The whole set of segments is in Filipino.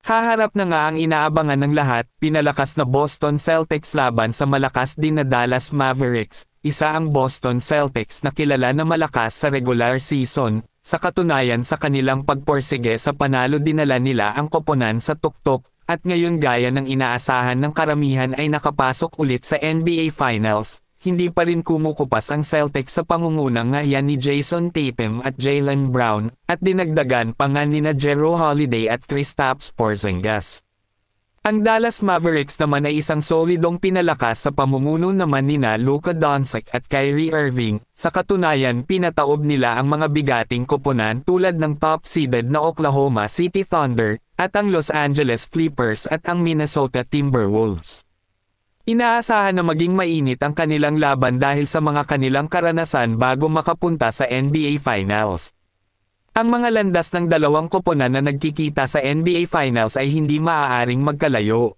Haharap na nga ang inaabangan ng lahat, pinalakas na Boston Celtics laban sa malakas din na Dallas Mavericks. Isa ang Boston Celtics na kilala na malakas sa regular season. Sa katunayan sa kanilang pagporsige sa panalo dinala nila ang koponan sa tuktok, at ngayon gaya ng inaasahan ng karamihan ay nakapasok ulit sa NBA Finals. Hindi pa rin kumukupas ang Celtics sa pangungunang ngayon ni Jason Tatum at Jaylen Brown, at dinagdagan pa nga nina Jrue Holiday at Kristaps Porzingis. Ang Dallas Mavericks naman ay isang solidong pinalakas sa pamumuno naman nina Luka Doncic at Kyrie Irving. Sa katunayan pinataob nila ang mga bigating koponan tulad ng top-seeded na Oklahoma City Thunder, at ang Los Angeles Clippers at ang Minnesota Timberwolves. Inaasahan na maging mainit ang kanilang laban dahil sa mga kanilang karanasan bago makapunta sa NBA Finals. Ang mga landas ng dalawang koponan na nagkikita sa NBA Finals ay hindi maaaring magkalayo.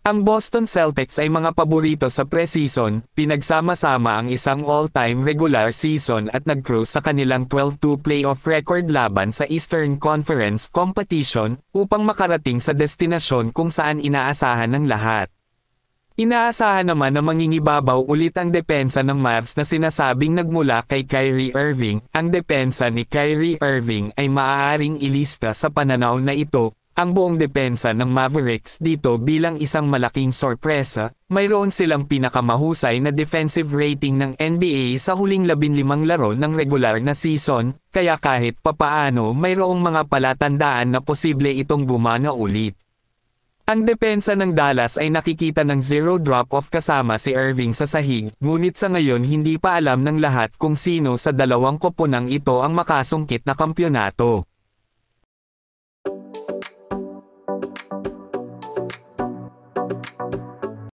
Ang Boston Celtics ay mga paborito sa preseason, pinagsama-sama ang isang all-time regular season at nag-cruise sa kanilang 12-2 playoff record laban sa Eastern Conference competition upang makarating sa destinasyon kung saan inaasahan ng lahat. Inaasahan naman na mangingibabaw ulit ang depensa ng Mavs na sinasabing nagmula kay Kyrie Irving. Ang depensa ni Kyrie Irving ay maaaring ilista sa pananaw na ito, ang buong depensa ng Mavericks dito bilang isang malaking sorpresa. Mayroon silang pinakamahusay na defensive rating ng NBA sa huling 15 laro ng regular na season, kaya kahit papaano mayroong mga palatandaan na posible itong gumana ulit. Ang depensa ng Dallas ay nakikita ng zero drop-off kasama si Irving sa sahig, ngunit sa ngayon hindi pa alam ng lahat kung sino sa dalawang koponang ito ang makasungkit na kampyonato.